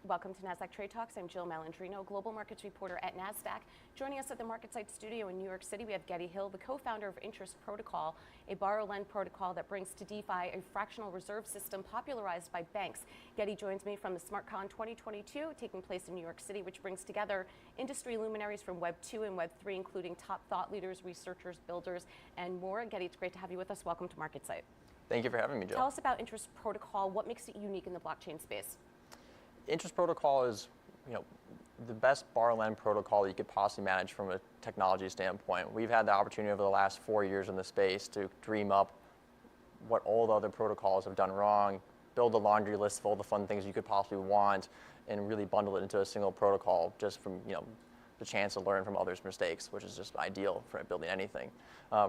Welcome to Nasdaq Trade Talks. I'm Jill Malandrino, global markets reporter at Nasdaq. Joining us at the MarketSite studio in New York City, we have Getty Hill, the co-founder of Interest Protocol, a borrow-lend protocol that brings to DeFi a fractional reserve system popularized by banks. Getty joins me from the SmartCon 2022, taking place in New York City, which brings together industry luminaries from Web 2 and Web 3, including top thought leaders, researchers, builders, and more. Getty, it's great to have you with us. Welcome to MarketSite. Thank you for having me, Jill. Tell us about Interest Protocol. What makes it unique in the blockchain space? Interest Protocol is, the best borrow-lend protocol you could possibly manage from a technology standpoint. We've had the opportunity over the last 4 years in the space to dream up what all the other protocols have done wrong, build a laundry list of all the fun things you could possibly want, and really bundle it into a single protocol just from, the chance to learn from others' mistakes, which is just ideal for building anything.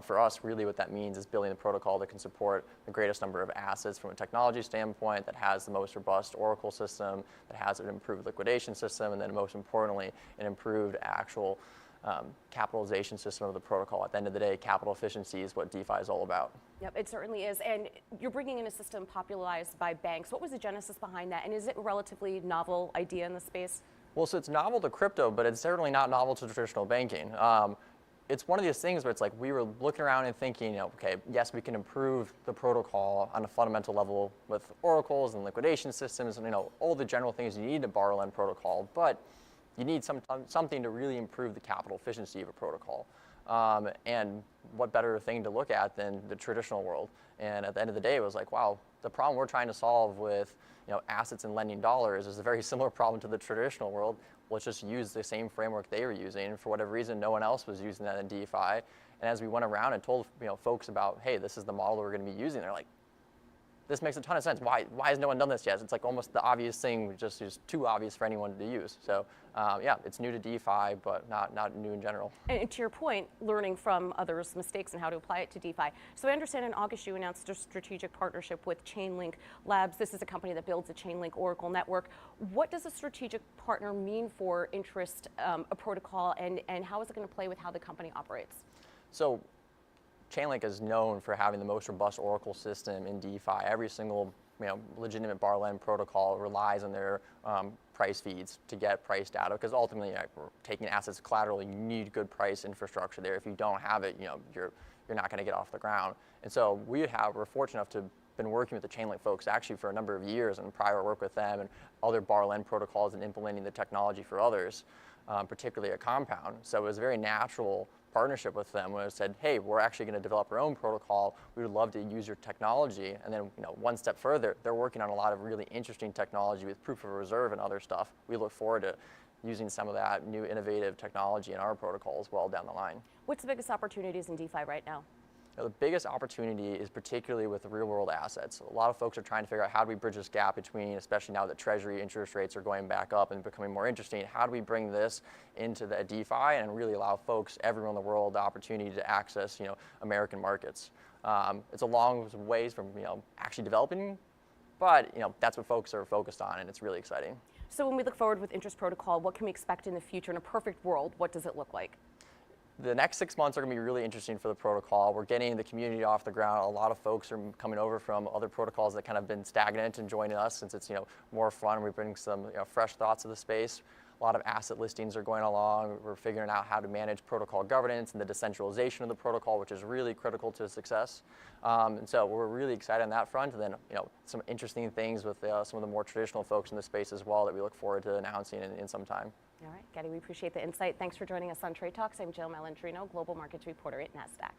For us, really what that means is building a protocol that can support the greatest number of assets from a technology standpoint, that has the most robust Oracle system, that has an improved liquidation system, and then most importantly, an improved actual capitalization system of the protocol. At the end of the day, capital efficiency is what DeFi is all about. Yep, it certainly is. And you're bringing in a system popularized by banks. What was the genesis behind that? And is it a relatively novel idea in the space? Well, so it's novel to crypto, but it's certainly not novel to traditional banking. It's one of these things where it's like we were looking around and thinking, okay, yes, we can improve the protocol on a fundamental level with oracles and liquidation systems and all the general things you need to borrow-lend protocol, but you need something to really improve the capital efficiency of a protocol. And what better thing to look at than the traditional world? And at the end of the day, it was like, wow, the problem we're trying to solve with assets and lending dollars is a very similar problem to the traditional world. Let's just use the same framework they were using. And for whatever reason, no one else was using that in DeFi. And as we went around and told folks about, hey, this is the model we're going to be using, they're like, this makes a ton of sense. Why has no one done this yet? It's like almost the obvious thing, just is too obvious for anyone to use. So yeah, it's new to DeFi, but not new in general. And to your point, learning from others' mistakes and how to apply it to DeFi. So I understand in August you announced a strategic partnership with Chainlink Labs. This is a company that builds a Chainlink Oracle network. What does a strategic partner mean for Interest, a protocol, and how is it going to play with how the company operates? So Chainlink is known for having the most robust Oracle system in DeFi. Every single legitimate borrow-lend protocol relies on their price feeds to get price data, because ultimately we're taking assets collateral. You need good price infrastructure there. If you don't have it, you're not going to get off the ground. And so we're fortunate enough to have been working with the Chainlink folks actually for a number of years, and prior work with them and other borrow-lend protocols and implementing the technology for others, particularly at Compound. So it was a very natural partnership with them when it said, hey, we're actually going to develop our own protocol. We would love to use your technology. And then one step further, they're working on a lot of really interesting technology with proof of reserve and other stuff. We look forward to using some of that new innovative technology in our protocol as well down the line. What's the biggest opportunities in DeFi right now? The biggest opportunity is particularly with the real-world assets. A lot of folks are trying to figure out how do we bridge this gap between, especially now that Treasury interest rates are going back up and becoming more interesting, how do we bring this into the DeFi and really allow folks everywhere in the world the opportunity to access, American markets. It's a long ways from, actually developing, but, that's what folks are focused on, and it's really exciting. So when we look forward with Interest Protocol, what can we expect in the future? In a perfect world, what does it look like? The next 6 months are going to be really interesting for the protocol. We're getting the community off the ground. A lot of folks are coming over from other protocols that kind of been stagnant and joining us since it's more fun. We bring some fresh thoughts to the space. A lot of asset listings are going along. We're figuring out how to manage protocol governance and the decentralization of the protocol, which is really critical to success. And so we're really excited on that front. And then some interesting things with some of the more traditional folks in the space as well that we look forward to announcing in some time. All right, Getty, we appreciate the insight. Thanks for joining us on Trade Talks. I'm Jill Malandrino, global markets reporter at Nasdaq.